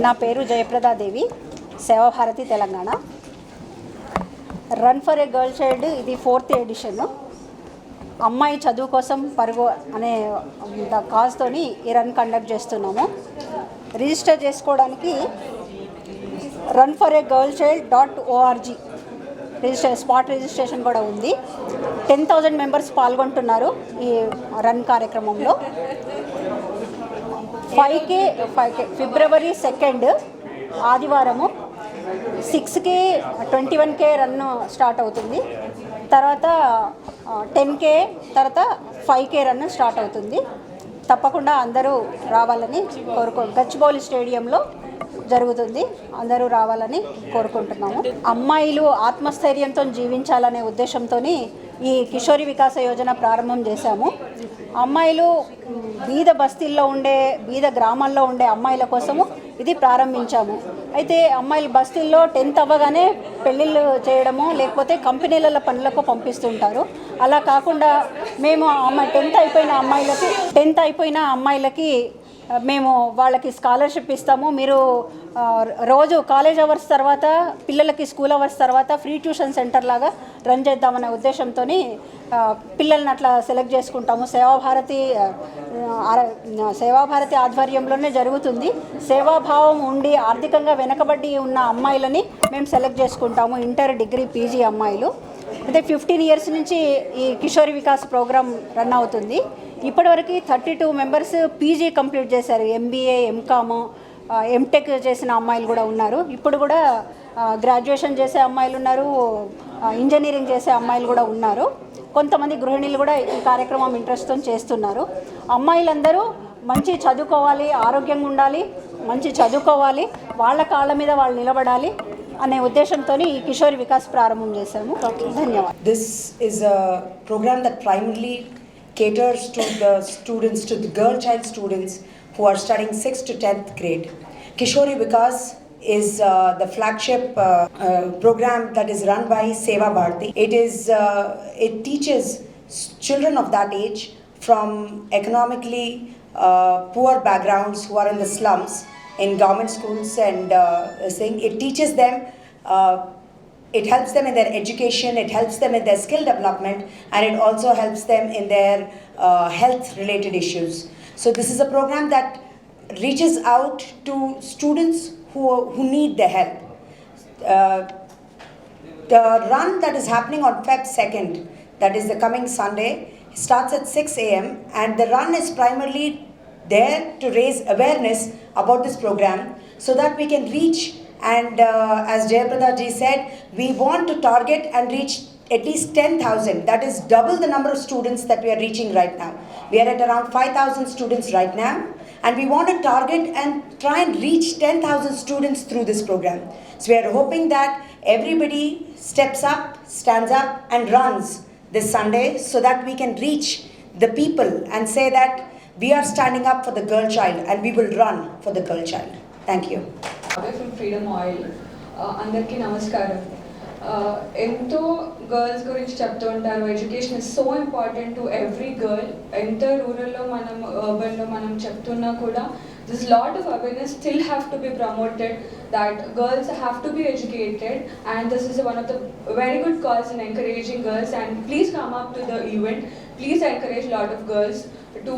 నా పేరు Jayapradadevi, Sevabharati Telangana. Run for a girl child ఇది 4th ఎడిషన్. అమ్మాయి చదువు కోసం పరుగు అనే కాజ్తోని ఈ రన్ కండక్ట్ చేస్తున్నాము. రిజిస్టర్ చేసుకోవడానికి runforagirlchild.org స్పాట్ రిజిస్ట్రేషన్ కూడా ఉంది. 10,000 మెంబర్స్ పాల్గొంటున్నారు ఈ రన్ కార్యక్రమంలో. 5K ఫిబ్రవరి 2 ఆదివారము 6K 21K రన్ స్టార్ట్ అవుతుంది. తర్వాత 10K, తర్వాత 5K రన్ స్టార్ట్ అవుతుంది. తప్పకుండా అందరూ రావాలని గచ్చిబౌలి స్టేడియంలో జరుగుతుంది. అందరూ రావాలని కోరుకుంటున్నాము. అమ్మాయిలు ఆత్మస్థైర్యంతో జీవించాలనే ఉద్దేశంతో ఈ కిషోరి వికాస యోజన ప్రారంభం చేశాము. అమ్మాయిలు బీద బస్తీల్లో ఉండే, బీద గ్రామాల్లో ఉండే అమ్మాయిల కోసము ఇది ప్రారంభించాము. అయితే అమ్మాయిలు బస్తీల్లో 10th అవ్వగానే పెళ్ళిళ్ళు చేయడము, లేకపోతే కంపెనీల పనులకు పంపిస్తుంటారు. అలా కాకుండా మేము 10th అయిపోయిన అమ్మాయిలకి మేము వాళ్ళకి స్కాలర్షిప్ ఇస్తాము. మీరు రోజు కాలేజ్ అవర్స్ తర్వాత, పిల్లలకి స్కూల్ అవర్స్ తర్వాత ఫ్రీ ట్యూషన్ సెంటర్ లాగా రన్ చేద్దామనే ఉద్దేశంతో పిల్లల్ని అట్లా సెలెక్ట్ చేసుకుంటాము. సేవాభారతి ఆధ్వర్యంలోనే జరుగుతుంది. సేవాభావం ఉండి ఆర్థికంగా వెనకబడి ఉన్న అమ్మాయిలని మేము సెలెక్ట్ చేసుకుంటాము. ఇంటర్, డిగ్రీ, పీజీ అమ్మాయిలు. అయితే 15 years నుంచి ఈ కిషోరి వికాస్ ప్రోగ్రాం రన్ అవుతుంది. ఇప్పటివరకు 32 మెంబర్స్ పీజీ కంప్లీట్ చేశారు. MBA, MCOM, MTech చేసిన అమ్మాయిలు కూడా ఉన్నారు. ఇప్పుడు కూడా గ్రాడ్యుయేషన్ చేసే అమ్మాయిలు ఉన్నారు, ఇంజనీరింగ్ చేసే అమ్మాయిలు కూడా ఉన్నారు. కొంతమంది గృహిణులు కూడా ఈ కార్యక్రమం ఇంట్రెస్ట్తో చేస్తున్నారు. అమ్మాయిలందరూ మంచి చదువుకోవాలి, ఆరోగ్యంగా ఉండాలి, మంచి చదువుకోవాలి, వాళ్ళ కాళ్ళ మీద వాళ్ళు నిలబడాలి అనే ఉద్దేశంతో ఈ కిషోరి వికాస్ ప్రారంభం చేశాము. ధన్యవాదాలు. This is a program that primarily caters to the students, to the girl child students who are studying 6th to 10th grade. Kishori Vikas is the flagship program that is run by Seva Bharati. It teaches children of that age from economically poor backgrounds who are in the slums in government schools, and it teaches them, it helps them in their education, it helps them in their skill development, and it also helps them in their health related issues. So this is a program that reaches out to students who need the help. The run that is happening on Feb 2nd, that is the coming Sunday, starts at 6 a.m. and the run is primarily there to raise awareness about this program so that we can reach, and as Jayaprada ji said, we want to target and reach at least 10,000. That is double the number of students that we are reaching right now. We are at around 5,000 students right now, and we want to target and try and reach 10,000 students through this program. So we are hoping that everybody steps up, stands up and runs this Sunday so that we can reach the people and say that we are standing up for the girl child and we will run for the girl child. Thank you. From Freedom Oil, అందరికీ నమస్కారం. ఎంతో girls గురించి చెప్తూ ఉంటారు. Education is so important to every girl. ఎంత రూరల్లో మనం, అర్బన్లో మనం చెప్తున్నా కూడా this lot of awareness still have to be promoted, that girls have to be educated, and this is one of the very good cause in encouraging girls. And please come up to the event, please encourage a lot of girls to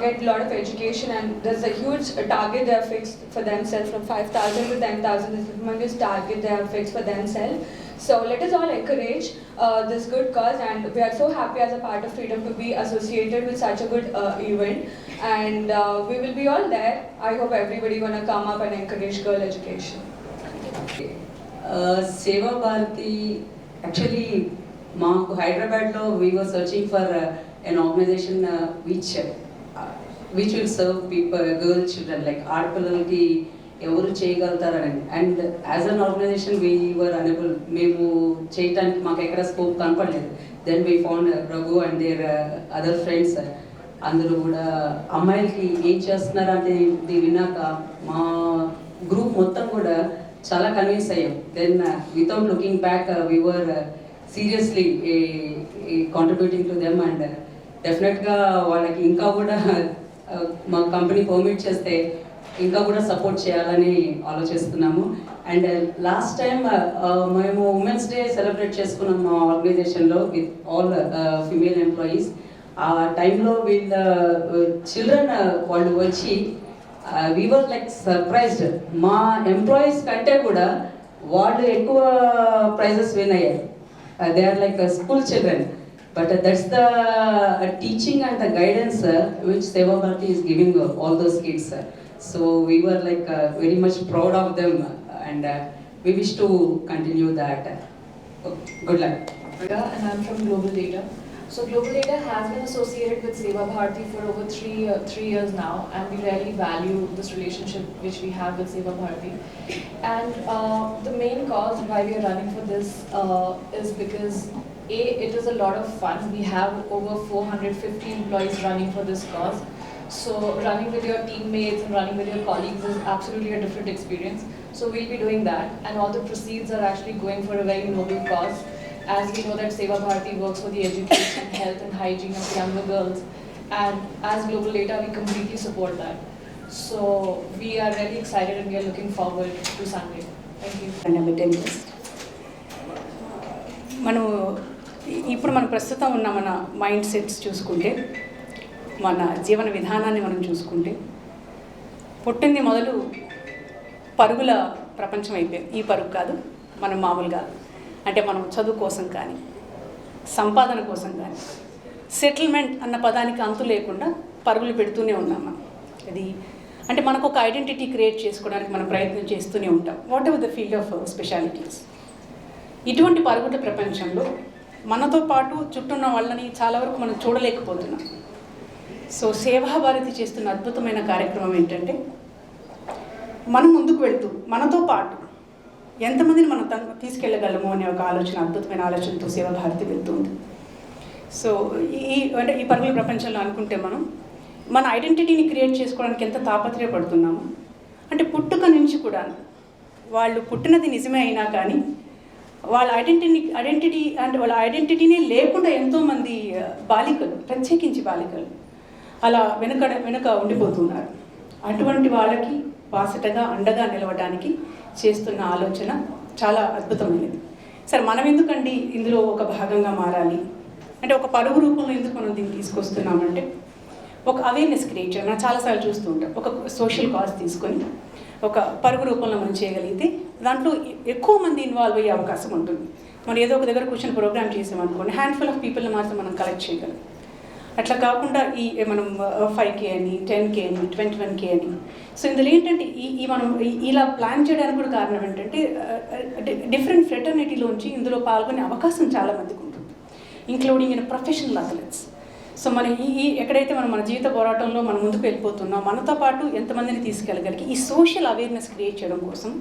get a lot of education. And there's a huge target they have fixed for themselves, from 5,000 to 10,000. This is a humongous target they have fixed for themselves. So let us all encourage this good cause, and we are so happy as a part of Freedom to be associated with such a good event, and we will be all there. I hope everybody gonna come up and encourage girl education. Seva Bharati, actually maaku Hyderabad lo we were searching for an organization which will serve people, girl children, like ఆడపిల్లలకి ఎవరు చేయగలుగుతారని. And as an organization we were unable, మేము చేయటానికి మాకు ఎక్కడ scope కనపడలేదు. Then we found Raghu and there other friends. అందరూ కూడా అమ్మాయిలకి ఏం చేస్తున్నారు అంటే విన్నాక మా గ్రూప్ మొత్తం కూడా చాలా కన్విన్స్ అయ్యాం. Then without looking back we were seriously contributing to them, and డెఫినెట్గా వాళ్ళకి ఇంకా కూడా మా కంపెనీ పర్మిట్ చేస్తే ఇంకా కూడా సపోర్ట్ చేయాలని ఆలోచిస్తున్నాము. అండ్ లాస్ట్ టైం మేము ఉమెన్స్ డే సెలబ్రేట్ చేసుకున్నాం మా ఆర్గనైజేషన్లో విత్ ఆల్ ఫిమేల్ ఎంప్లాయీస్. ఆ టైంలో వీళ్ళ చిల్డ్రన్ వాళ్ళు వచ్చి వీవర్ లైక్ సర్ప్రైజ్డ్. మా ఎంప్లాయీస్ కంటే కూడా వాళ్ళు ఎక్కువ ప్రైజెస్ విన్ అయ్యారు. They are like school children. But that's the teaching and the guidance which Seva Bharati is giving all those kids. So we were like very much proud of them, and we wish to continue that. Good luck. And I'm from Global Data. So Global Data has been associated with Seva Bharati for over three years now, and we really value this relationship which we have with Seva Bharati. And the main cause why we are running for this is because it is a lot of fun. We have over 450 employees running for this cause. So running with your teammates and running with your colleagues is absolutely a different experience. So we'll be doing that, and all the proceeds are actually going for a very noble cause. As we know that Seva Bharati works for the education, health and hygiene of younger girls, and as Global Data we completely support that. So we are really excited and we are looking forward to Sunday. Thank you. ఇప్పుడు మనం ప్రస్తుతం ఉన్న మన mind sets చూసుకుంటే, మన జీవన విధానాన్ని మనం చూసుకుంటే, పుట్టింది మొదలు పరుగుల ప్రపంచం అయిపోయింది. ఈ పరుగు కాదు, మనం మామూలుగా అంటే మనం చదువు కోసం కానీ, సంపాదన కోసం కానీ, సెటిల్మెంట్ అన్న పదానికి అంతు లేకుండా పరుగులు పెడుతూనే ఉన్నాం మనం. అది అంటే మనకు ఒక ఐడెంటిటీ క్రియేట్ చేసుకోవడానికి మనం ప్రయత్నం చేస్తూనే ఉంటాం, what ever the field of specialities. ఇటువంటి పరుగుల ప్రపంచంలో మనతో పాటు చుట్టూన్న వాళ్ళని చాలా వరకు మనం చూడలేకపోతున్నాం. సో సేవా భారతి చేస్తున్న అద్భుతమైన కార్యక్రమం ఏంటంటే, మనం ముందుకు వెళ్తూ మనతో పాటు ఎంతమందిని మనం తీసుకెళ్ళగలము అనే ఒక ఆలోచన, అద్భుతమైన ఆలోచనతో సేవా భారతి వెళ్తుంది. సో ఈ పరుగుల ప్రపంచంలో అనుకుంటే మన ఐడెంటిటీని క్రియేట్ చేసుకోవడానికి ఎంత తాపత్రయపడుతున్నాము అంటే, పుట్టుక నుంచి కూడా వాళ్ళు పుట్టినది నిజమే అయినా కానీ వాళ్ళ ఐడెంటిటీ అంటే వాళ్ళ ఐడెంటిటీనే లేకుండా ఎంతోమంది బాలికలు, ప్రత్యేకించి బాలికలు అలా వెనుక ఉండిపోతున్నారు. అటువంటి వాళ్ళకి బాసటగా అండగా నిలవడానికి చేస్తున్న ఆలోచన చాలా అద్భుతమైనది. సరే, మనం ఎందుకండి ఇందులో ఒక భాగంగా మారాలి అంటే, ఒక పరుగు రూపంలో ఎందుకు మనం దీన్ని తీసుకొస్తున్నామంటే, ఒక అవేర్నెస్ క్రియేట్ చేయాలి. మనం చాలాసార్లు చూస్తూ ఉంటాం, ఒక సోషల్ కాజ్ తీసుకొని ఒక పరుగు రూపంలో మనం చేయగలిగితే దాంట్లో ఎక్కువ మంది ఇన్వాల్వ్ అయ్యే అవకాశం ఉంటుంది. మనం ఏదో ఒక దగ్గర కూర్చొని ప్రోగ్రామ్ చేసామనుకోండి, హ్యాండ్ఫుల్ ఆఫ్ పీపుల్ని మాత్రం మనం కలెక్ట్ చేయగలం. అట్లా కాకుండా మనం 5K అని, 10K అని, 21K అని. సో ఇందులో ఏంటంటే మనం ఇలా ప్లాన్ చేయడానికి కూడా కారణం ఏంటంటే, డిఫరెంట్ ఫ్రెటర్నిటీలోంచి ఇందులో పాల్గొనే అవకాశం చాలామందికి ఉంటుంది, including in professional athletes. So మన ఎక్కడైతే మన జీవిత పోరాటంలో మనం ముందుకు వెళ్ళిపోతున్నాం, మనతో పాటు ఎంతమందిని తీసుకెళ్ళగలిగి ఈ సోషల్ అవేర్నెస్ క్రియేట్ చేయడం కోసం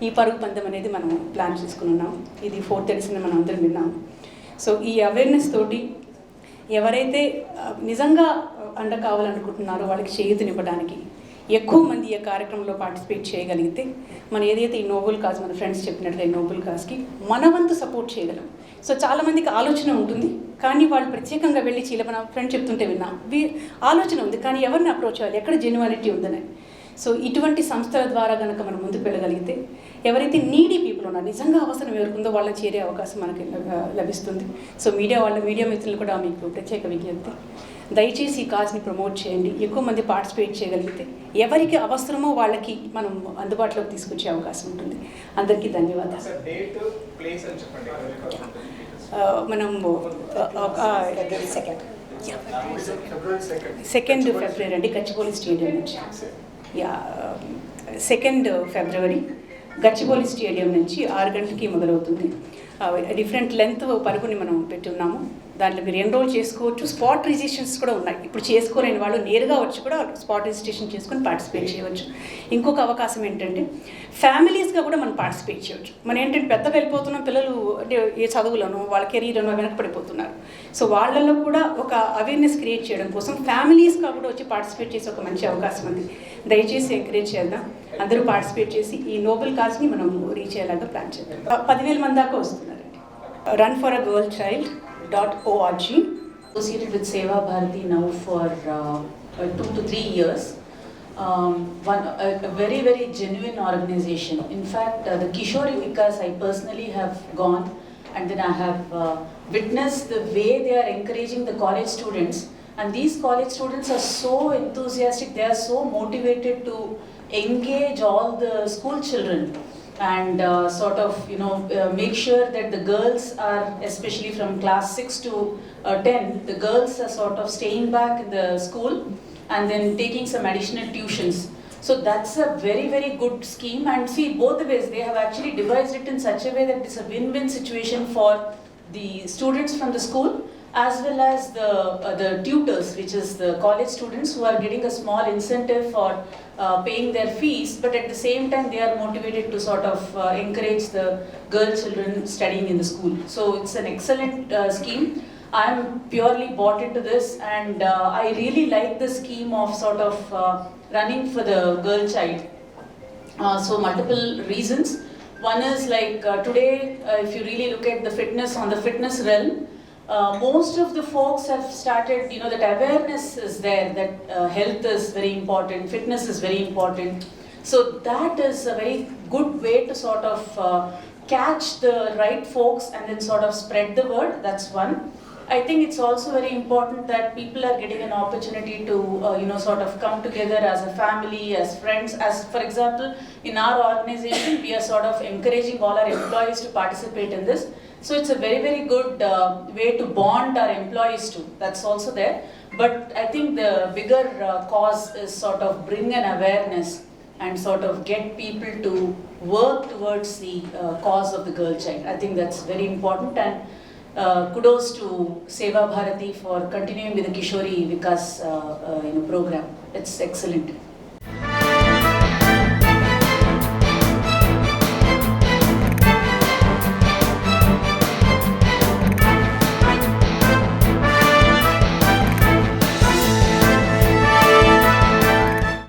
ఈ పరుగు పందెం అనేది మనం ప్లాన్ చేసుకుని ఉన్నాం. ఇది 4th ఎడిషన్ మనం అందరం విన్నాం. సో ఈ అవేర్నెస్ తోటి ఎవరైతే నిజంగా అండ కావాలనుకుంటున్నారో వాళ్ళకి చేయూతనివ్వడానికి ఎక్కువ మంది ఈ కార్యక్రమంలో పార్టిసిపేట్ చేయగలిగితే, మనం ఏదైతే ఈ నోబెల్ కాజ్, మన ఫ్రెండ్స్ చెప్పినట్లే ఈ నోబెల్ కాజ్కి మన వంతు సపోర్ట్ చేయగలం. సో చాలామందికి ఆలోచన ఉంటుంది, కానీ వాళ్ళు ప్రత్యేకంగా వెళ్ళి మన ఫ్రెండ్ చెప్తుంటే విన్నాం, ఆలోచన ఉంది కానీ ఎవరిని అప్రోచ్ అవ్వాలి, ఎక్కడ జెన్యునిటీ ఉందని. సో ఇటువంటి సంస్థల ద్వారా కనుక మనం ముందుకు వెళ్ళగలిగితే, ఎవరైతే నీడీ పీపుల్ ఉన్నారో, నిజంగా అవసరం ఎవరికుందో వాళ్ళని చేరే అవకాశం మనకి లభిస్తుంది. సో మీడియా మిత్రులు కూడా మీకు ప్రత్యేక విజ్ఞప్తి, దయచేసి ఈ కాజ్ని ప్రమోట్ చేయండి. ఎక్కువ మంది పార్టిసిపేట్ చేయగలిగితే ఎవరికి అవసరమో వాళ్ళకి మనం అందుబాటులోకి తీసుకొచ్చే అవకాశం ఉంటుంది. అందరికీ ధన్యవాదాలు. మనం 2nd ఫిబ్రవరి అండి, గచ్చిబౌలి స్టేడియం నుంచి. 2nd ఫిబ్రవరి గచ్చిబౌలి స్టేడియం నుంచి 6 గంటలకి మొదలవుతుంది. డిఫరెంట్ లెంత్ పరుగుని మనం పెట్టున్నాము. దాంట్లో మీరు ఎన్రోల్ చేసుకోవచ్చు. స్పాట్ రిజిస్ట్రేషన్స్ కూడా ఉన్నాయి. ఇప్పుడు చేసుకోలేని వాళ్ళు నేరుగా వచ్చి కూడా స్పాట్ రిజిస్ట్రేషన్ చేసుకొని పార్టిసిపేట్ చేయవచ్చు. ఇంకొక అవకాశం ఏంటంటే, ఫ్యామిలీస్గా కూడా మనం పార్టిసిపేట్ చేయవచ్చు. మనం ఏంటంటే పెద్దగా వెళ్ళిపోతున్నాం, పిల్లలు అంటే ఏ చదువులను వాళ్ళ కెరీర్లను వెనకపడిపోతున్నారు. సో వాళ్ళల్లో కూడా ఒక అవేర్నెస్ క్రియేట్ చేయడం కోసం ఫ్యామిలీస్గా కూడా వచ్చి పార్టిసిపేట్ చేసే ఒక మంచి అవకాశం ఉంది. దయచేసి ఎంకరేజ్ చేద్దాం, అందరూ పార్టిసిపేట్ చేసి ఈ నోబెల్ కాజ్ని మనం రీచ్ అయ్యేలాగా ప్లాన్ చేద్దాం. 10,000 మంది దాకా వస్తున్నారండి. runforagirlchild.org. Associated with Seva Bharati now for 2 to 3 years. a very, very genuine organization. In fact, the Kishori Vikas, I personally have gone and then I have witnessed the way they are encouraging the college students. And these college students are so enthusiastic, they are so motivated to engage all the school children and sort of, make sure that the girls are, especially from class 6 to 10, the girls are sort of staying back in the school and then taking some additional tuitions. So that's a very, very good scheme, and see, both the ways, they have actually devised it in such a way that it's a win-win situation for the students from the school as well as the tutors, which is the college students who are getting a small incentive for paying their fees, but at the same time they are motivated to sort of encourage the girl children studying in the school. So it's an excellent scheme. I'm purely bought into this, and I really like the scheme of sort of running for the girl child. So multiple reasons. One is like today, if you really look at the fitness, on the fitness realm, most of the folks have started, that awareness is there, that health is very important, fitness is very important. So that is a very good way to sort of catch the right folks and then sort of spread the word. That's one. I think it's also very important that people are getting an opportunity to, sort of come together as a family, as friends. As for example, in our organization, we are sort of encouraging all our employees to participate in this. So it's a very, very good way to bond our employees too. That's also there. But I think the bigger cause is sort of bring an awareness and sort of get people to work towards the cause of the girl child. I think that's very important, and kudos to Seva Bharati for continuing with the Kishori Vikas program. It's excellent.